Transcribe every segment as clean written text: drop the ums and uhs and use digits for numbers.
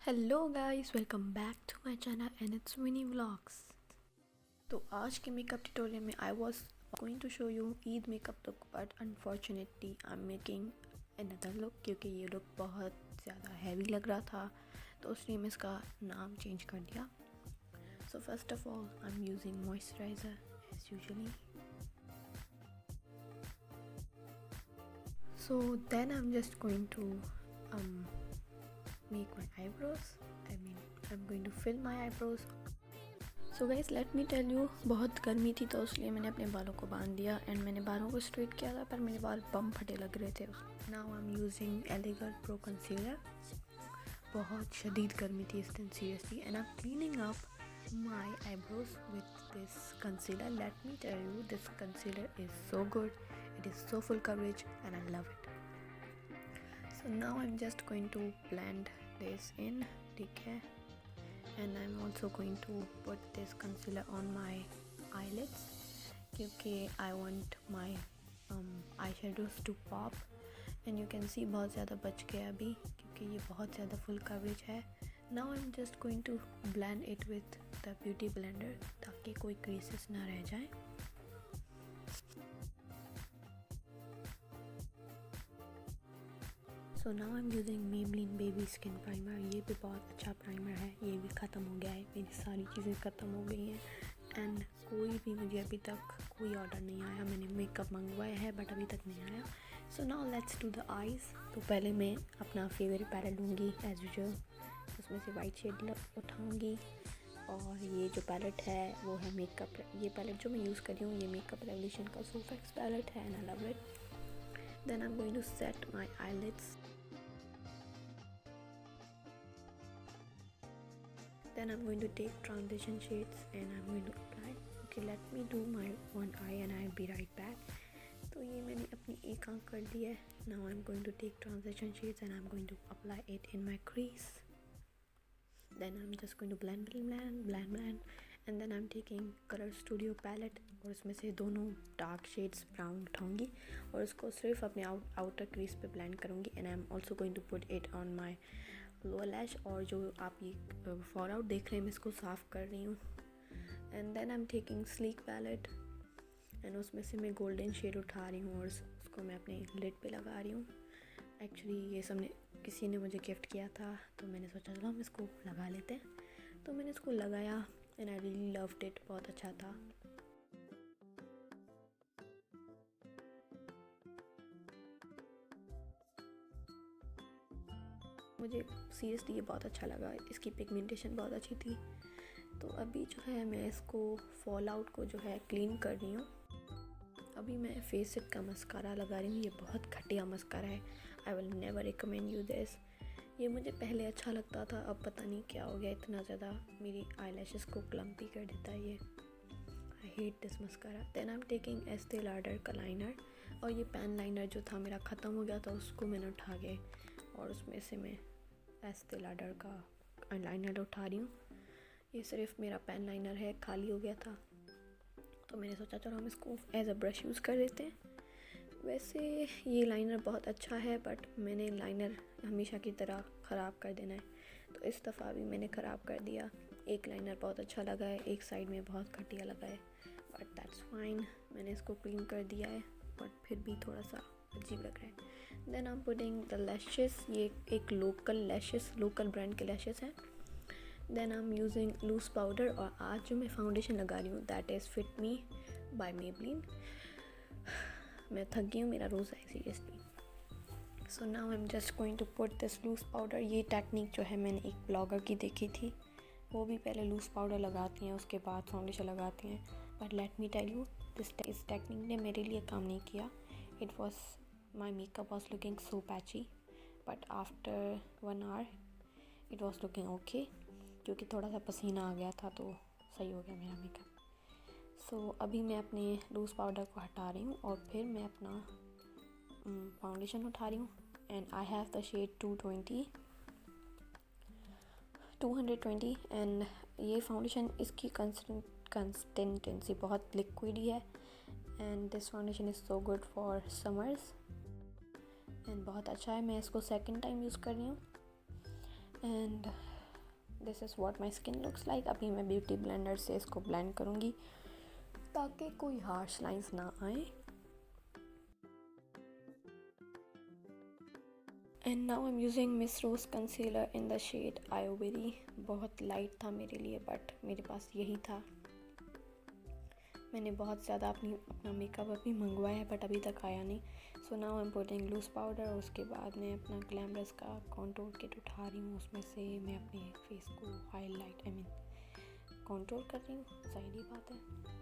Hello guys, welcome back to my channel and it's mini vlogs. तो आज के makeup tutorial में I was going to show you Eid makeup look, but unfortunately I am making another look क्योंकि ये look बहुत ज़्यादा heavy लग रहा था, तो इसलिए मैं इसका नाम चेंज कर दिया। So first of all I am using moisturiser as usually. So then I am just going to make my eyebrows. I'm going to fill my eyebrows. So guys, let me tell you, बहुत गर्मी थी तो इसलिए मैंने अपने बालों को बांध दिया एंड मैंने बालों को स्ट्रेट किया था, पर मेरे बाल बम फटे लग रहे थे। Now I'm using Elegant Pro Concealer. बहुत शदीद गर्मी थी इस दिन seriously, and I'm cleaning up my eyebrows with this concealer. Let me tell you, this concealer is so good. It is so full coverage and I love it. So now I'm just going to blend this in, ठीक है, and I'm also going to put this concealer on my eyelids क्योंकि I want my eyeshadows to pop, and you can see बहुत ज़्यादा बच गया अभी क्योंकि ये बहुत ज़्यादा full coverage है। Now I'm just going to blend it with the beauty blender ताकि कोई creases ना रह जाए। सो now I am using Maybelline baby skin primer. ये भी बहुत अच्छा प्राइमर है, ये भी ख़त्म हो गया है, मेरी सारी चीज़ें ख़त्म हो गई हैं एंड कोई भी मुझे अभी तक कोई ऑर्डर नहीं आया। मैंने मेकअप मंगवाया है बट अभी तक नहीं आया। So now let's do the eyes. तो पहले मैं अपना फेवरेट पैलेट लूँगी एज यूजुअल, उसमें से वाइट शेड उठाऊँगी और ये जो पैलेट है वो है मेकअप। ये पैलेट जो मैं यूज़ कर रही हूँ ये मेकअप रेवोल्यूशन का सोफेक्स पैलेट है and I love it. Then I'm going to set my eyelids. Then I'm going to take transition shades and I'm going to apply. Okay, let me do my one eye and I'll be right back. तो ये मैंने अपनी एक आँख कर दी है। Now I'm going to take transition shades and I'm going to apply it in my crease. Then I'm just going to blend and then I'm taking Color Studio palette और उसमें से दोनों डार्क शेड्स ब्राउन उठाऊंगी और उसको सिर्फ अपने outer crease पे blend करूंगी and I am also going to put it on my lower lash. और जो आप ये फॉर आउट देख रहे हैं मैं इसको साफ़ कर रही हूँ। And then I am taking sleek palette and उसमें से मैं गोल्डन शेड उठा रही हूँ और उसको मैं अपने लिड पे लगा रही हूँ। एक्चुअली ये सब किसी ने मुझे गिफ्ट किया था तो मैंने सोचा चलो हम इसको लगा लेते हैं, तो मैंने इसको लगाया and I really loved it, बहुत अच्छा था। मुझे सीरियसली ये बहुत अच्छा लगा, इसकी पिगमेंटेशन बहुत अच्छी थी। तो अभी जो है मैं इसको फॉल आउट को जो है क्लीन कर रही हूँ। अभी मैं फेस सेट का मस्कारा लगा रही हूँ, ये बहुत घटिया मस्कारा है, I will never recommend you this. ये मुझे पहले अच्छा लगता था, अब पता नहीं क्या हो गया, इतना ज़्यादा मेरी आई लैशेस को क्लम्पी कर देता है ये। I hate this mascara. Then I am taking Estee Lauder का लाइनर और ये पेन लाइनर जो था मेरा ख़त्म हो गया था, उसको मैंने उठा के और उसमें से मैं एस्ते लॉडर का लाइनर उठा रही हूँ। ये सिर्फ मेरा पेन लाइनर है, खाली हो गया था तो मैंने सोचा चलो हम इसको एज अ ब्रश यूज़ कर लेते हैं। वैसे ये लाइनर बहुत अच्छा है बट मैंने लाइनर हमेशा की तरह ख़राब कर देना है, तो इस दफ़ा भी मैंने ख़राब कर दिया। एक लाइनर बहुत अच्छा लगा है, एक साइड में बहुत घटिया लगा है, बट दैट्स फाइन। मैंने इसको क्लीन कर दिया है बट फिर भी थोड़ा सा अजीब लग रहा है। Then I am putting the lashes. ये एक लोकल ब्रांड के लैशेस हैं। Then I am using loose powder और आज जो मैं फाउंडेशन लगा रही हूँ that is fit me by Maybelline. मैं थक गई हूँ, मेरा रोज़ है seriously. So now I am just going to put this loose powder. ये टेक्निक जो है मैंने एक ब्लॉगर की देखी थी, वो भी पहले लूज़ पाउडर लगाती हैं उसके बाद फाउंडेशन लगाती हैं, but let me tell you इस टेक्निक ने मेरे लिए काम नहीं किया। It was my makeup was looking so patchy, but after 1 hour it was looking okay क्योंकि थोड़ा सा पसीना आ गया था तो सही हो गया मेरा मेकअप। सो अभी मैं अपने लूज़ पाउडर को हटा रही हूँ और फिर मैं अपना फाउंडेशन उठा रही हूँ and I have the shade 220 and ये फाउंडेशन इसकी कंसिस्टेंसी बहुत लिक्विड ही है and this foundation is so good for summers and बहुत अच्छा है। मैं इसको सेकंड टाइम यूज़ कर रही हूँ and this is what my skin looks like. अभी मैं ब्यूटी ब्लेंडर से इसको ब्लेंड करूँगी ताकि कोई हार्श लाइंस ना आए। And now I am using Miss Rose concealer in the shade ivory. बहुत लाइट था मेरे लिए बट मेरे पास यही था। मैंने बहुत ज़्यादा अपना मेकअप अभी मंगवाया है बट अभी तक आया नहीं। So now I am putting loose powder. उसके बाद मैं अपना ग्लैमरस का कॉन्टूर किट उठा रही हूँ। उसमें से मैं अपने फेस को हाईलाइट कॉन्टूर कर रही हूँ। ज़ाहिर बात है।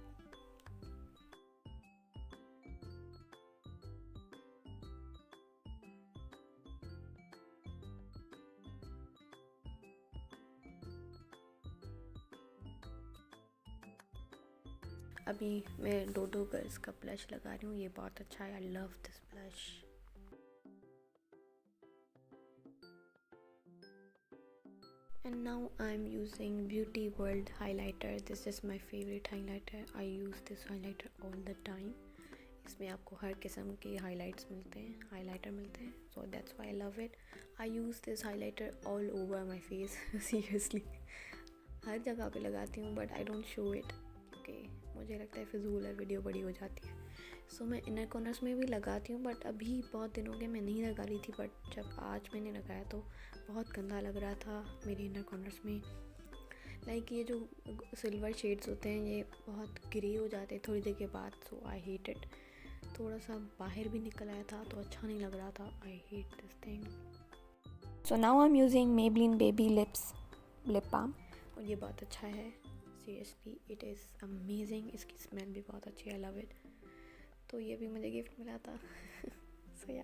अभी मैं डोडो गर्ल्स का ब्लश लगा रही हूँ। ये बहुत अच्छा है। I love this blush. And now I am using Beauty World highlighter. This is my favourite highlighter. I use this highlighter all the time. इसमें आपको हर किस्म के हाइलाइटर मिलते हैं so that's why I love it. I use this highlighter all over my face. Seriously हर जगह पे लगाती हूँ but I don't show it क्योंकि मुझे लगता है फिजूल है, वीडियो बड़ी हो जाती है। सो मैं इनर कॉर्नर्स में भी लगाती हूँ बट अभी बहुत दिन हो गए मैं नहीं लगा रही थी। बट जब आज मैंने लगाया तो बहुत गंदा लग रहा था मेरे इनर कॉर्नर्स में। लाइक ये जो सिल्वर शेड्स होते हैं ये बहुत ग्रे हो जाते हैं थोड़ी देर के बाद। सो आई हेट इट। थोड़ा सा बाहर भी निकल आया था तो अच्छा नहीं लग रहा था। I hate this thing. So now I am using Maybelline baby lip balm और ये बहुत अच्छा है। Seriously it is amazing. इसकी स्मेल भी बहुत अच्छी है। I love it. तो ये भी मुझे गिफ्ट मिला था। So yeah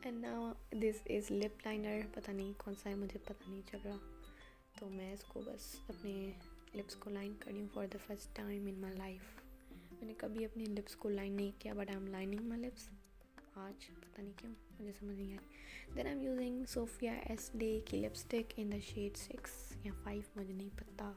and now this is lip liner. पता नहीं कौन सा है, मुझे पता नहीं चल रहा। तो मैं इसको बस अपने लिप्स को लाइन कर रही हूँ for the first time in my life. मैंने कभी अपने लिप्स को लाइन नहीं किया but I am lining my lips आज। पता नहीं क्यों, मुझे समझ नहीं आ रही। Then I am using Sophia एस डे की लिपस्टिक इन द शेड 6 या 5, मुझे नहीं पता।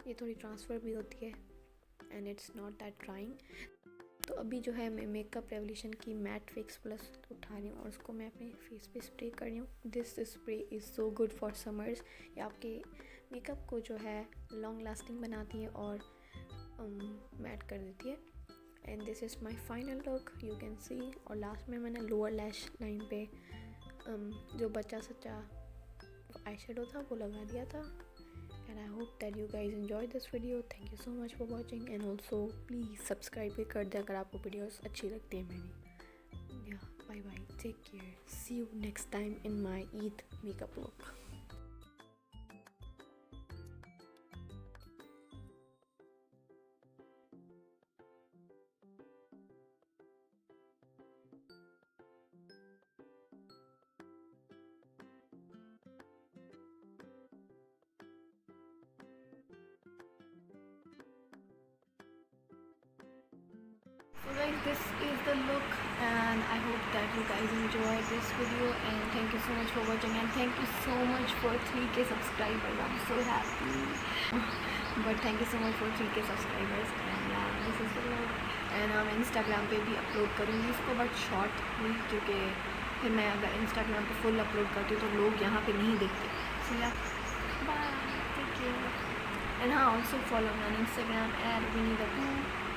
ये थोड़ी ट्रांसफ़र भी होती है and it's not that drawing. तो अभी जो है मैं मेकअप रेवोल्यूशन की मैट फिक्स प्लस उठा रही हूँ और उसको मैं अपने फेस पे स्प्रे कर रही हूँ। This spray is so good for summers. ये आपके मेकअप को जो है लॉन्ग लास्टिंग बनाती है और मैट कर देती है। And this is my final look, you can see. और लास्ट में मैंने लोअर लैश लाइन पे जो बच्चा सच्चा eyeshadow था वो लगा दिया था। And I hope that you guys enjoyed this video. Thank you so much for watching and also please subscribe भी कर दें अगर आपको वीडियोस अच्छी लगती है मेरी। Yeah, bye bye. Take care. See you next time in my Eid makeup look. So guys, this is the look and I hope that you guys enjoyed this video and thank you so much for watching and thank you so much for 3K subscribers. I'm so happy. But thank you so much for 3K subscribers and yeah, this is the look. And मैं Instagram पे भी upload करूँगी इसको but short में क्योंकि फिर मैं अगर Instagram पे फुल अपलोड करती हूँ तो लोग यहाँ पे नहीं देखते। So yeah, bye, take care. And हाँ, also follow me on Instagram @winnie_the_pooh.